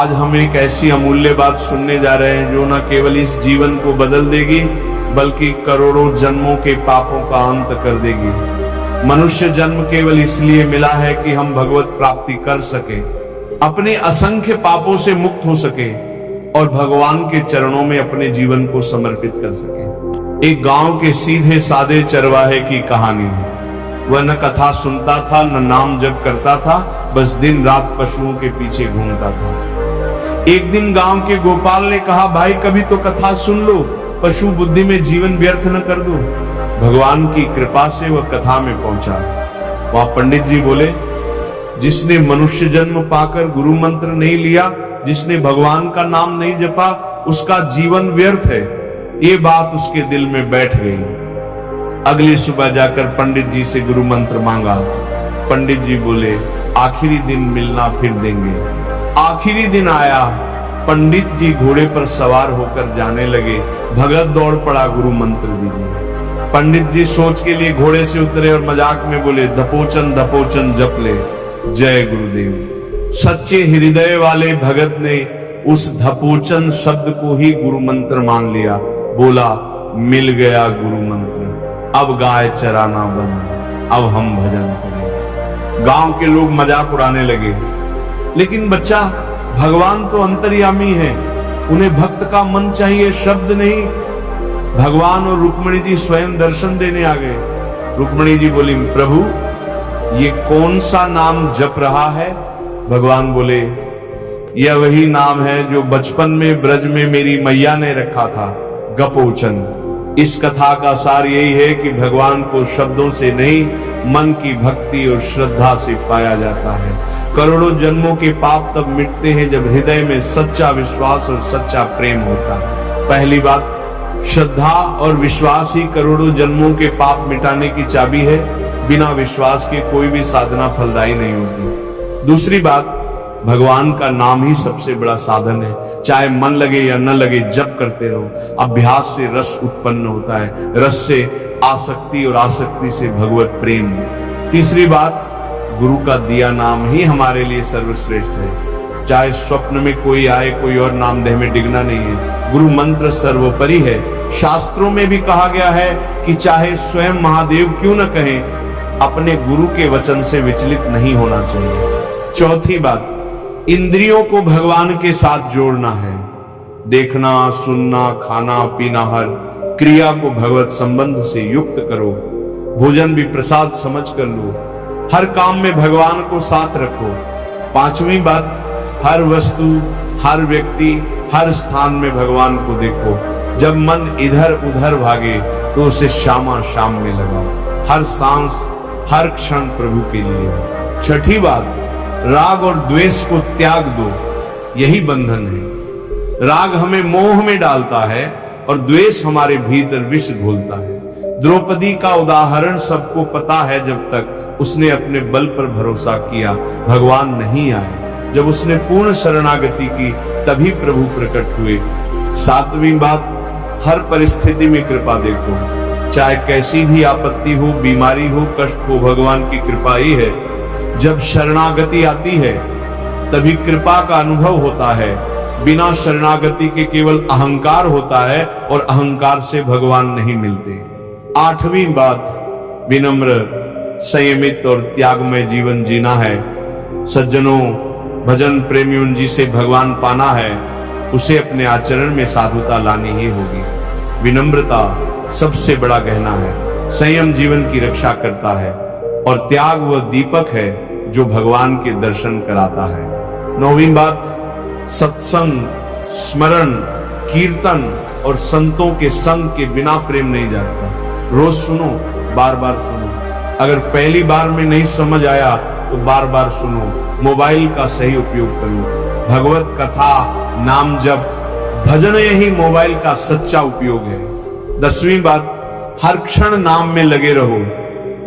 आज हम एक ऐसी अमूल्य बात सुनने जा रहे हैं जो न केवल इस जीवन को बदल देगी बल्कि करोड़ों जन्मों के पापों का अंत कर देगी। मनुष्य जन्म केवल इसलिए मिला है कि हम भगवत प्राप्ति कर सके, अपने असंख्य पापों से मुक्त हो सके और भगवान के चरणों में अपने जीवन को समर्पित कर सके। एक गांव के सीधे सादे चरवाहे की कहानी है। वह न कथा सुनता था न नाम जप करता था, बस दिन रात पशुओं के पीछे घूमता था। एक दिन गांव के गोपाल ने कहा, भाई कभी तो कथा सुन लो, पशु बुद्धि में जीवन व्यर्थ न कर दो। भगवान की कृपा से वह कथा में पहुंचा। वहां पंडित जी बोले, जिसने मनुष्य जन्म पाकर गुरु मंत्र नहीं लिया, जिसने भगवान का नाम नहीं जपा, उसका जीवन व्यर्थ है। ये बात उसके दिल में बैठ गई। अगली सुबह जाकर पंडित जी से गुरु मंत्र मांगा। पंडित जी बोले, आखिरी दिन मिलना फिर देंगे। आखिरी दिन आया, पंडित जी घोड़े पर सवार होकर जाने लगे। भगत दौड़ पड़ा, गुरु मंत्र दीजिए। पंडित जी सोच के लिए घोड़े से उतरे और मजाक में बोले, धपोचन धपोचन जप ले, जय गुरुदेव। सच्चे हृदय वाले भगत ने उस धपोचन शब्द को ही गुरु मंत्र मान लिया। बोला, मिल गया गुरु मंत्र, अब गाय चराना बंद, अब हम भजन करेंगे। गांव के लोग मजाक उड़ाने लगे। लेकिन बच्चा, भगवान तो अंतर्यामी है, उन्हें भक्त का मन चाहिए, शब्द नहीं। भगवान और रुक्मिणी जी स्वयं दर्शन देने आ गए। रुक्मिणी जी बोली, प्रभु ये कौन सा नाम जप रहा है? भगवान बोले, यह वही नाम है जो बचपन में ब्रज में मेरी मैया ने रखा था, गपोचन। इस कथा का सार यही है कि भगवान को शब्दों से नहीं, मन की भक्ति और श्रद्धा से पाया जाता है। करोड़ों जन्मों के पाप तब मिटते हैं जब हृदय में सच्चा विश्वास और सच्चा प्रेम होता है। पहली बात, श्रद्धा और विश्वास ही करोड़ों जन्मों के पाप मिटाने की चाबी है। बिना विश्वास के कोई भी साधना फलदायी नहीं होती। दूसरी बात, भगवान का नाम ही सबसे बड़ा साधन है। चाहे मन लगे या न लगे, जप करते रहो। अभ्यास से रस उत्पन्न होता है, रस से आसक्ति और आसक्ति से भगवत प्रेम। तीसरी बात, गुरु का दिया नाम ही हमारे लिए सर्वश्रेष्ठ है। चाहे स्वप्न में कोई आए, कोई और नाम देह में डिगना नहीं है। गुरु मंत्र सर्वोपरि है। शास्त्रों में भी कहा गया है कि चाहे स्वयं महादेव क्यों न कहें, अपने गुरु के वचन से विचलित नहीं होना चाहिए। चौथी बात, इंद्रियों को भगवान के साथ जोड़ना है। देखना, सुनना, खाना, पीना, हर क्रिया को भगवत संबंध से युक्त करो। भोजन भी प्रसाद समझ कर लो। हर काम में भगवान को साथ रखो। पांचवी बात, हर वस्तु, हर व्यक्ति, हर स्थान में भगवान को देखो। जब मन इधर उधर भागे तो उसे शामा शाम में लगाओ। हर सांस, हर क्षण प्रभु के लिए। छठी बात, राग और द्वेष को त्याग दो, यही बंधन है। राग हमें मोह में डालता है और द्वेष हमारे भीतर विष घोलता है। द्रौपदी का उदाहरण सबको पता है। जब तक उसने अपने बल पर भरोसा किया, भगवान नहीं आए। जब उसने पूर्ण शरणागति की, तभी प्रभु प्रकट हुए। सातवीं बात, हर परिस्थिति में कृपा देखो। चाहे कैसी भी आपत्ति हो, बीमारी हो, कष्ट हो, भगवान की कृपा ही है। जब शरणागति आती है तभी कृपा का अनुभव होता है। बिना शरणागति के केवल अहंकार होता है और अहंकार से भगवान नहीं मिलते। आठवीं बात, विनम्र, संयमित और त्यागमय जीवन जीना है। सज्जनों, भजन प्रेमियों जिसे भगवान पाना है, उसे अपने आचरण में साधुता लानी ही होगी। विनम्रता सबसे बड़ा गहना है। संयम जीवन की रक्षा करता है और त्याग वह दीपक है जो भगवान के दर्शन कराता है। नौवीं बात, सत्संग, स्मरण, कीर्तन और संतों के संग के बिना प्रेम नहीं जाता। रोज सुनो, बार बार सुनो। अगर पहली बार में नहीं समझ आया तो बार बार सुनो। मोबाइल का सही उपयोग करो। भगवत कथा, नाम जप, भजन यही मोबाइल का सच्चा उपयोग है। 10वीं बात, हर क्षण नाम में लगे रहो।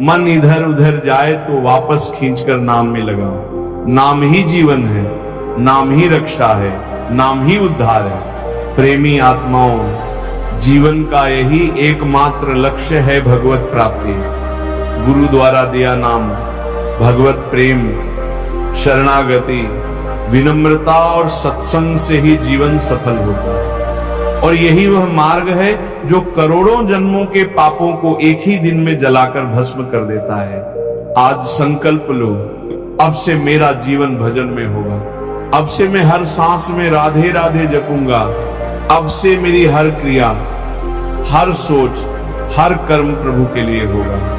मन इधर उधर जाए तो वापस खींचकर नाम में लगाओ। नाम ही जीवन है, नाम ही रक्षा है, नाम ही उद्धार है। प्रेमी आत्माओं, जीवन का यही एकमात्र लक्ष्य है भगवत प्राप्ति। गुरु द्वारा दिया नाम, भगवत प्रेम, शरणागति, विनम्रता और सत्संग से ही जीवन सफल होता है और यही वह मार्ग है जो करोड़ों जन्मों के पापों को एक ही दिन में जलाकर भस्म कर देता है। आज संकल्प लो, अब से मेरा जीवन भजन में होगा, अब से मैं हर सांस में राधे राधे जपूंगा, अब से मेरी हर क्रिया, हर सोच, हर कर्म प्रभु के लिए होगा।